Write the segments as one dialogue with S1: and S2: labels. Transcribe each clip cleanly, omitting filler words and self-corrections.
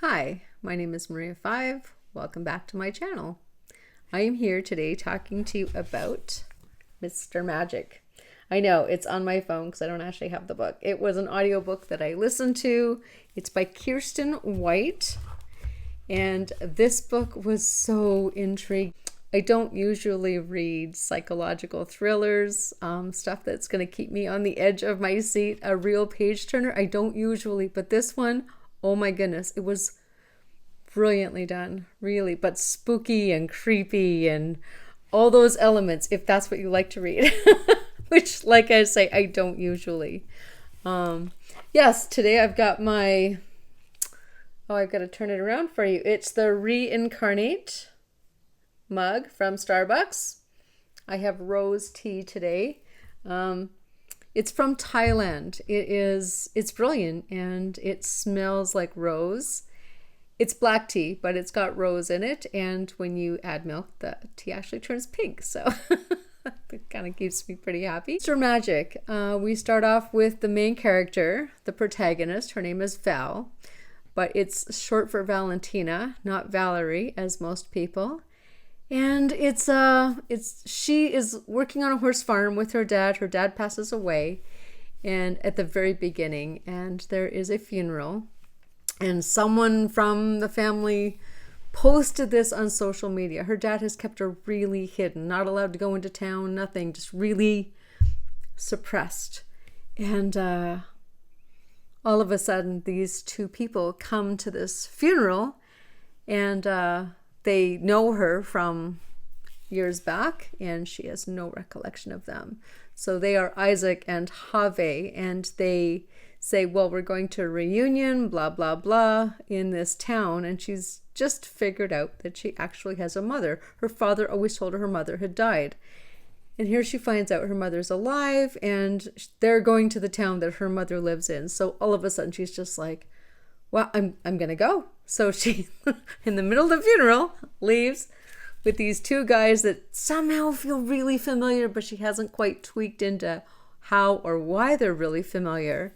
S1: Hi, my name is Maria Five. Welcome back to my channel. I am here today talking to you about Mr. Magic. I know it's on my phone because I don't actually have the book. It was an audiobook that I listened to. It's by Kiersten White. And this book was so intriguing. I don't usually read psychological thrillers, stuff that's going to keep me on the edge of my seat, a real page turner. I don't usually, but this one, oh my goodness, it was brilliantly done, really, but spooky and creepy and all those elements, if that's what you like to read, which, like I say, I don't usually. Yes, today I've got my, I've got to turn it around for you. It's the Reincarnate mug from Starbucks. I have rose tea today. It's from Thailand. It's brilliant and it smells like rose. It's black tea, but it's got rose in it. And when you add milk, the tea actually turns pink. So it kind of keeps me pretty happy. Mr. Magic. We start off with the main character, the protagonist. Her name is Val, but it's short for Valentina, not Valerie, as most people. And she is working on a horse farm with her dad. Her dad passes away, and at the very beginning, and there is a funeral, and someone from the family posted this on social media. Her dad has kept her really hidden, not allowed to go into town, nothing, just really suppressed. And all of a sudden, these two people come to this funeral, and they know her from years back, and she has no recollection of them. So they are Isaac and Have, and they say, well, we're going to a reunion, blah, blah, blah, in this town. And she's just figured out that she actually has a mother. Her father always told her mother had died. And here she finds out her mother's alive, and they're going to the town that her mother lives in. So all of a sudden, she's just like, well, I'm going to go. So she, in the middle of the funeral, leaves with these two guys that somehow feel really familiar, but she hasn't quite tweaked into how or why they're really familiar.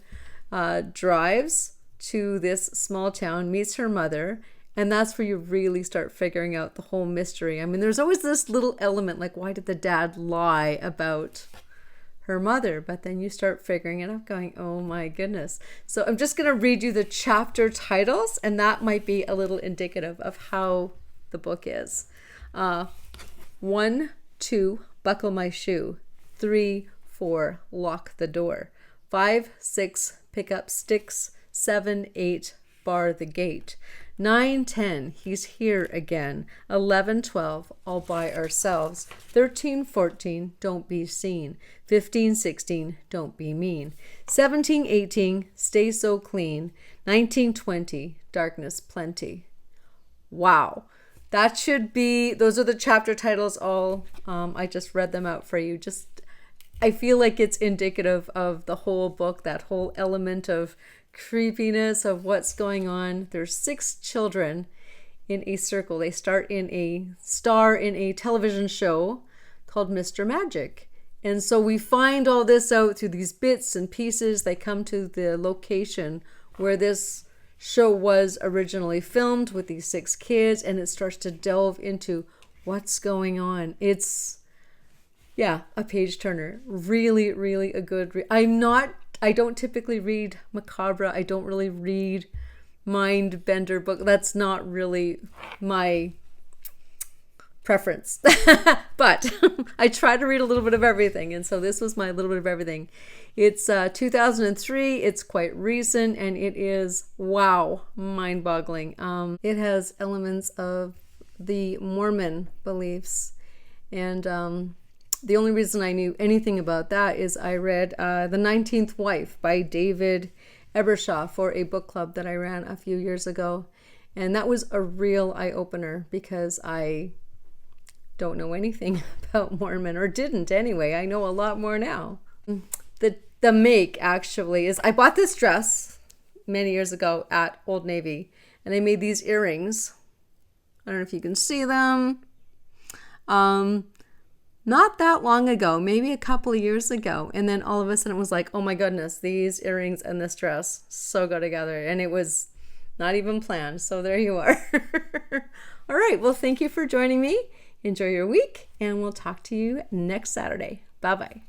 S1: Drives to this small town, meets her mother, and that's where you really start figuring out the whole mystery. I mean, there's always this little element, like, why did the dad lie about her mother? But then you start figuring it out, going, oh my goodness. So I'm just going to read you the chapter titles, and that might be a little indicative of how the book is. 1, 2, buckle my shoe. 3, 4, lock the door. 5, 6, pick up sticks. 7, 8, bar the gate. 9, 10, he's here again. 11, 12, all by ourselves. 13, 14, don't be seen. 15, 16, don't be mean. 17, 18, stay so clean. 19, 20, darkness plenty. Wow. That should be, those are the chapter titles all. I just read them out for you. I feel like it's indicative of the whole book, that whole element of creepiness of what's going on. There's 6 children in a circle. They star in a television show called Mr. Magic. And so we find all this out through these bits and pieces. They come to the location where this show was originally filmed with these 6 kids, and it starts to delve into what's going on. It's, yeah, a page turner. Really, really a good I don't typically read macabre. I don't really read mind bender book. That's not really my preference. But I try to read a little bit of everything. And so this was my little bit of everything. It's 2003. It's quite recent, and it is, wow, mind-boggling. It has elements of the Mormon beliefs. And the only reason I knew anything about that is I read The 19th Wife by David Ebershaw for a book club that I ran a few years ago. And that was a real eye-opener because I don't know anything about Mormon, or didn't anyway. I know a lot more now. The make actually is, I bought this dress many years ago at Old Navy, and I made these earrings. I don't know if you can see them. Not that long ago, maybe a couple of years ago. And then all of a sudden it was like, oh my goodness, these earrings and this dress so go together. And it was Not even planned. So there you are. All right. Well, thank you for joining me. Enjoy your week, and we'll talk to you next Saturday. Bye-bye.